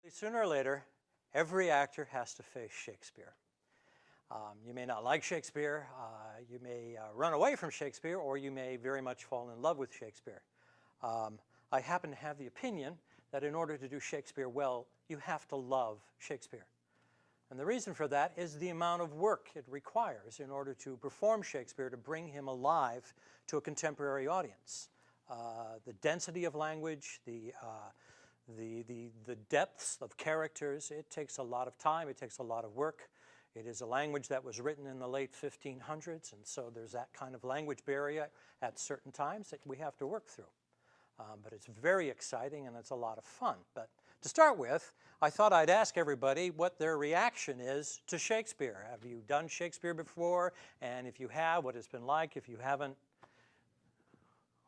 Sooner or later, every actor has to face Shakespeare. You may not like Shakespeare, you may run away from Shakespeare, or you may very much fall in love with Shakespeare. I happen to have the opinion that in order to do Shakespeare well, you have to love Shakespeare. And the reason for that is the amount of work it requires in order to perform Shakespeare, to bring him alive to a contemporary audience. The density of language, the depths of characters, it takes a lot of time, it takes a lot of work. It is a language that was written in the late 1500s, and so there's that kind of language barrier at certain times that we have to work through. But it's very exciting and it's a lot of fun. But to start with, I thought I'd ask everybody what their reaction is to Shakespeare. Have you done Shakespeare before? And if you have, what it's been like. If you haven't,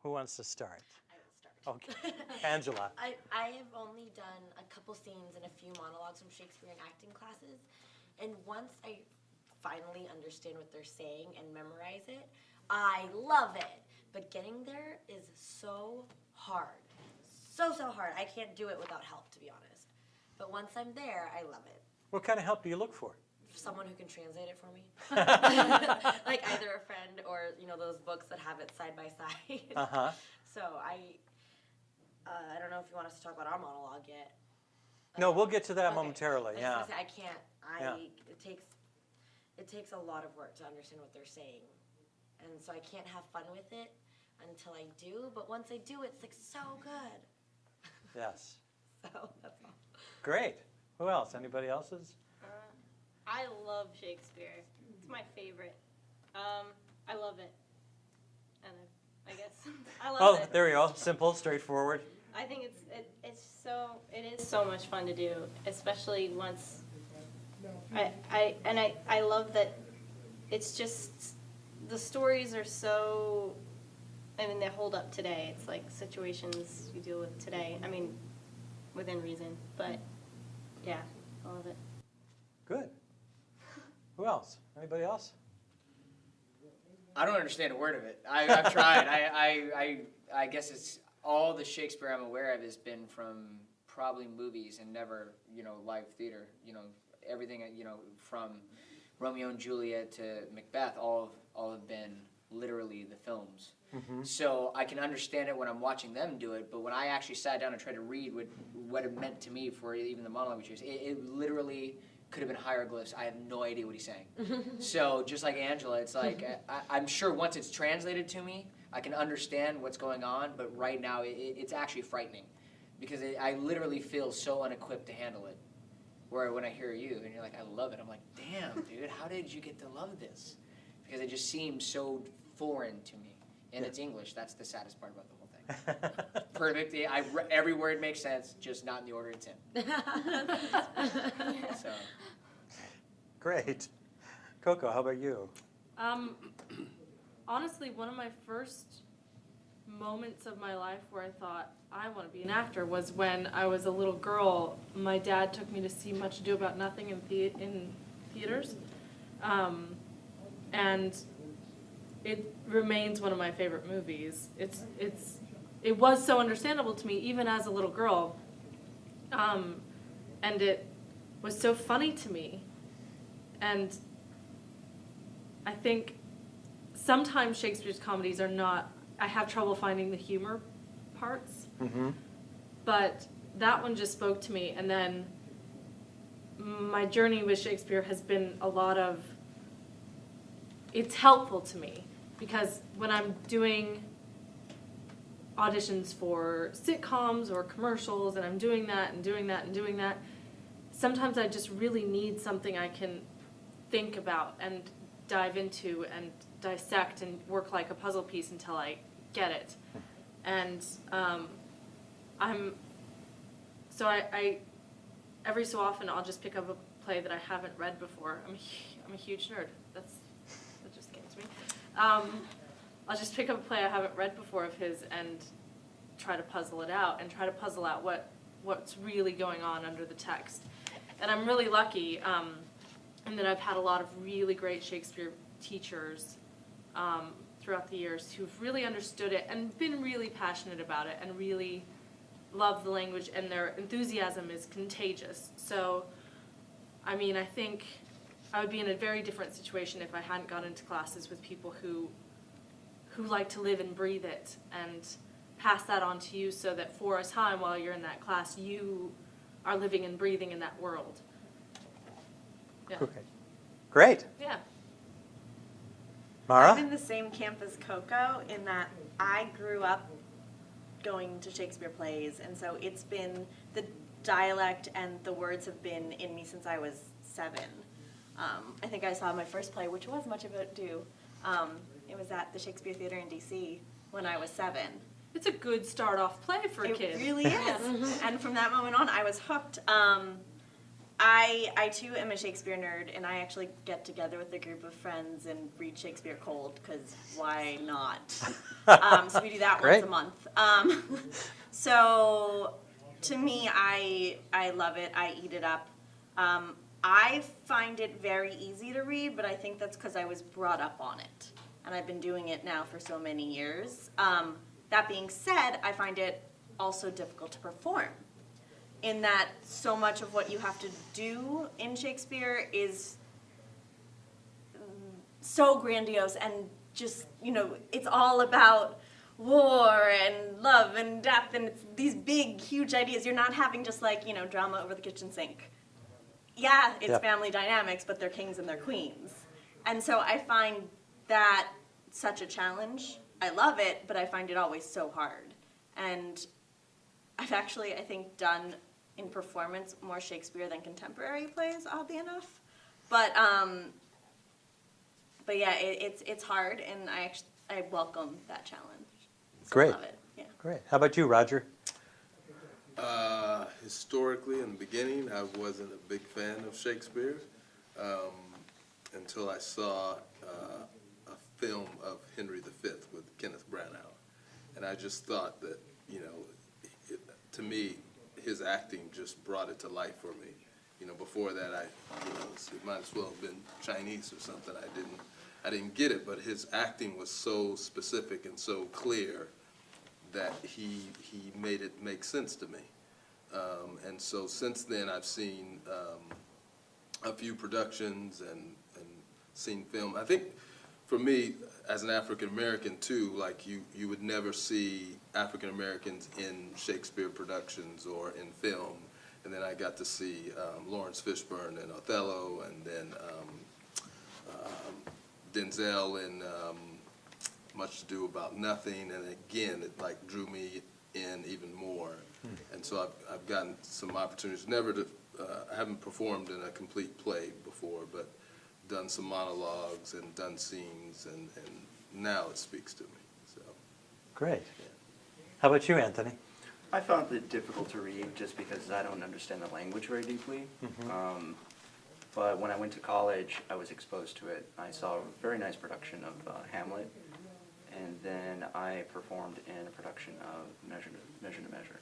who wants to start? I will start. Okay. Angela. I have only done a couple scenes and a few monologues from Shakespeare and acting classes. And once I finally understand what they're saying and memorize it, I love it. But getting there is so hard. So hard. I can't do it without help, to be honest. But once I'm there, I love it. What kind of help do you look for? Someone who can translate it for me. Like either a friend or, those books that have it side by side. Uh-huh. So I don't know if you want us to talk about our monologue yet. No, we'll get to that Okay. momentarily, yeah. I can't. Yeah. It takes a lot of work to understand what they're saying. And so I can't have fun with it until I do. But once I do, it's like so good. Yes. So that's all. Great. Who else? Anybody else's? I love Shakespeare. It's my favorite. I love it. And I guess I love it. Oh, there we go. Simple, straightforward. I think it is so much fun to do, especially once I love that it's just the stories are so, they hold up today. It's like situations you deal with today. I mean, within reason, but yeah, I love it. Good. Who else? Anybody else? I don't understand a word of it. I've tried. I guess it's all the Shakespeare I'm aware of has been from probably movies and never, live theater. Everything, from Romeo and Juliet to Macbeth, all have been literally the films. Mm-hmm. So I can understand it when I'm watching them do it, but when I actually sat down and tried to read what it meant to me for even the monologue we chose, it literally could have been hieroglyphs. I have no idea what he's saying. So just like Angela, it's like I'm sure once it's translated to me, I can understand what's going on, but right now it's actually frightening because I literally feel so unequipped to handle it. Where when I hear you and you're like, I love it, I'm like, damn, dude, how did you get to love this? Because it just seems so foreign to me. And it's English. That's the saddest part about the whole thing. Perfect. Every word makes sense, just not in the order it's in. So. Great. Coco, how about you? Honestly, one of my first moments of my life where I thought I want to be an actor was when I was a little girl. My dad took me to see Much Ado About Nothing in theaters, and it remains one of my favorite movies. It was so understandable to me even as a little girl, and it was so funny to me, and I think sometimes Shakespeare's comedies are not. I have trouble finding the humor parts, but that one just spoke to me. And then my journey with Shakespeare has been a lot of, it's helpful to me because when I'm doing auditions for sitcoms or commercials and I'm doing that and doing that and doing that, sometimes I just really need something I can think about and dive into and dissect and work like a puzzle piece until I get it. And I every so often I'll just pick up a play that I haven't read before. I'm a huge nerd. That just came to me. I'll just pick up a play I haven't read before of his and try to puzzle it out and try to puzzle out what's really going on under the text. And I'm really lucky in that I've had a lot of really great Shakespeare teachers throughout the years who've really understood it and been really passionate about it and really love the language, and their enthusiasm is contagious. So, I mean, I think I would be in a very different situation if I hadn't gone into classes with people who like to live and breathe it and pass that on to you, so that for a time while you're in that class, you are living and breathing in that world. Yeah. Okay. Great. Yeah. Mara? I'm in the same camp as Coco in that I grew up going to Shakespeare plays, and so it's been the dialect and the words have been in me since I was 7. I think I saw my first play, which was Much Ado. It was at the Shakespeare Theater in D.C. when I was 7. It's a good start-off play for a It kid. really is. And from that moment on, I was hooked. I too am a Shakespeare nerd, and I actually get together with a group of friends and read Shakespeare cold, because why not? So we do that Great. once a month. So to me, I love it. I eat it up. I find it very easy to read, but I think that's because I was brought up on it, and I've been doing it now for so many years. That being said, I find it also difficult to perform, in that so much of what you have to do in Shakespeare is so grandiose and just, it's all about war and love and death, and it's these big, huge ideas. You're not having just drama over the kitchen sink. Yeah, it's Yep. family dynamics, but they're kings and they're queens. And so I find that such a challenge. I love it, but I find it always so hard. And I've actually, I think, done in performance more Shakespeare than contemporary plays, oddly enough. But yeah, it's hard, and I welcome that challenge. So Great. I love it. Yeah. Great. How about you, Roger? Historically, in the beginning, I wasn't a big fan of Shakespeare until I saw a film of Henry V with Kenneth Branagh. And I just thought that, to me, his acting just brought it to life for me. Before that, it might as well have been Chinese or something. I didn't get it, but his acting was so specific and so clear that he made it make sense to me. And so since then, I've seen a few productions and seen film. I think for me, as an African American too, like you would never see African Americans in Shakespeare productions or in film. And then I got to see Lawrence Fishburne in Othello, and then Denzel in Much Ado About Nothing. And again, it drew me in even more. And so I've gotten some opportunities. I haven't performed in a complete play before, but done some monologues and done scenes, and now it speaks to me. So. Great. How about you, Anthony? I found it difficult to read just because I don't understand the language very deeply. But when I went to college, I was exposed to it. I saw a very nice production of Hamlet, and then I performed in a production of Measure to Measure,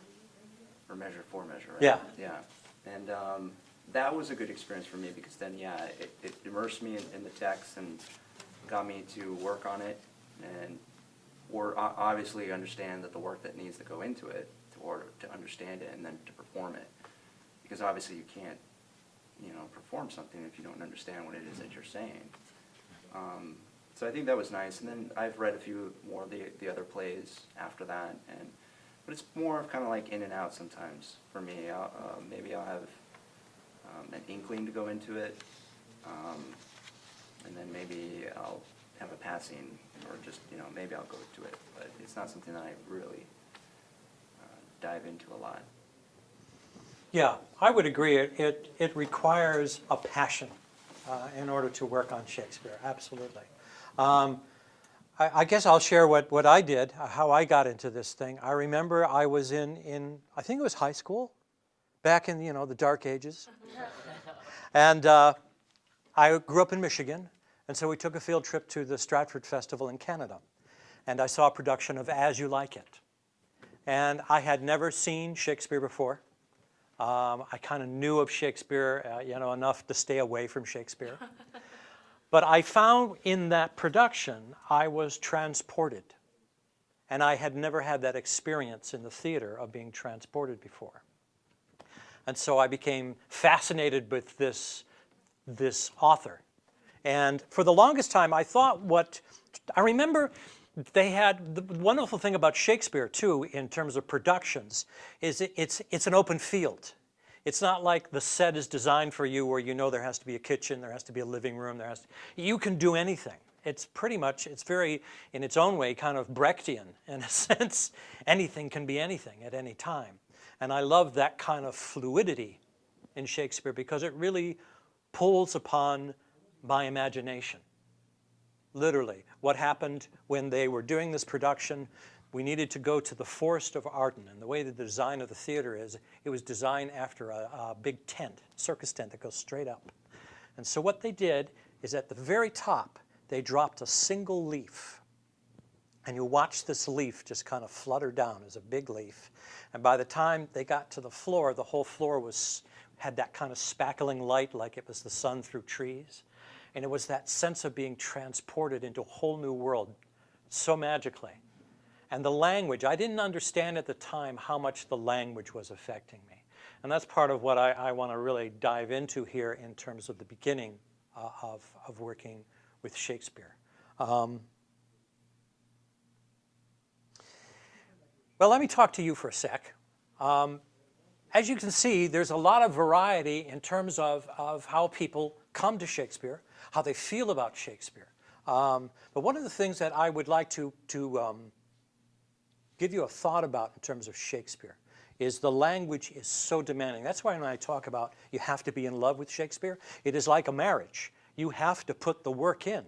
or Measure for Measure, right? Yeah. Yeah. And that was a good experience for me because then, it immersed me in the text and got me to work on it, and obviously understand that the work that needs to go into it to understand it and then to perform it. Because obviously you can't, perform something if you don't understand what it is that you're saying. So I think that was nice. And then I've read a few more of the other plays after that, but it's more of kind of like in and out sometimes for me. Maybe I'll have an inkling to go into it, and then maybe I'll have a passing, or just, maybe I'll go to it. But it's not something that I really dive into a lot. Yeah, I would agree. It requires a passion in order to work on Shakespeare, absolutely. I guess I'll share what I did, how I got into this thing. I remember I was in I think it was high school, back in the dark ages. And I grew up in Michigan, and so we took a field trip to the Stratford Festival in Canada. And I saw a production of As You Like It. And I had never seen Shakespeare before. I kind of knew of Shakespeare, enough to stay away from Shakespeare. But I found in that production, I was transported. And I had never had that experience in the theater of being transported before. And so I became fascinated with this author. And for the longest time, I thought I remember they had, the wonderful thing about Shakespeare, too, in terms of productions, is it's an open field. It's not like the set is designed for you where you know there has to be a kitchen, there has to be a living room, you can do anything. It's pretty much, it's very, in its own way, kind of Brechtian, in a sense. Anything can be anything at any time. And I love that kind of fluidity in Shakespeare because it really pulls upon my imagination. Literally, what happened when they were doing this production, we needed to go to the Forest of Arden. And the way the design of the theater is, it was designed after a big tent, circus tent that goes straight up. And so what they did is at the very top, they dropped a single leaf. And you watch this leaf just kind of flutter down as a big leaf. And by the time they got to the floor, the whole floor had that kind of spackling light like it was the sun through trees. And it was that sense of being transported into a whole new world so magically. And the language, I didn't understand at the time how much the language was affecting me. And that's part of what I want to really dive into here in terms of the beginning of working with Shakespeare. Well, let me talk to you for a sec. As you can see, there's a lot of variety in terms of how people come to Shakespeare, how they feel about Shakespeare. But one of the things that I would like to give you a thought about in terms of Shakespeare is the language is so demanding. That's why when I talk about you have to be in love with Shakespeare, it is like a marriage. You have to put the work in.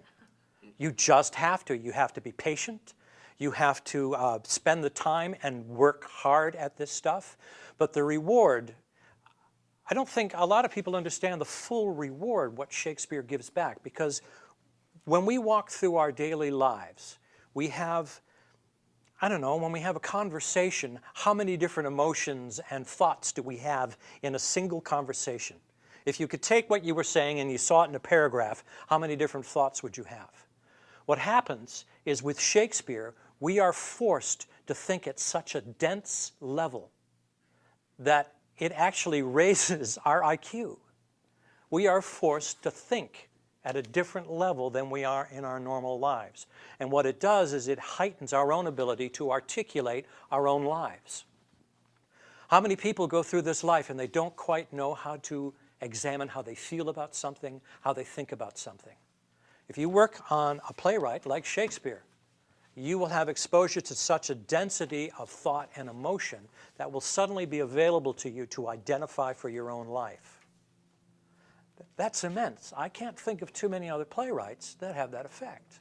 You just have to. You have to be patient. You have to spend the time and work hard at this stuff. But the reward, I don't think a lot of people understand the full reward what Shakespeare gives back, because when we walk through our daily lives, we have, I don't know, when we have a conversation, how many different emotions and thoughts do we have in a single conversation? If you could take what you were saying and you saw it in a paragraph, how many different thoughts would you have? What happens is with Shakespeare, we are forced to think at such a dense level that it actually raises our IQ. We are forced to think at a different level than we are in our normal lives. And what it does is it heightens our own ability to articulate our own lives. How many people go through this life and they don't quite know how to examine how they feel about something, how they think about something? If you work on a playwright like Shakespeare, you will have exposure to such a density of thought and emotion that will suddenly be available to you to identify for your own life. That's immense. I can't think of too many other playwrights that have that effect.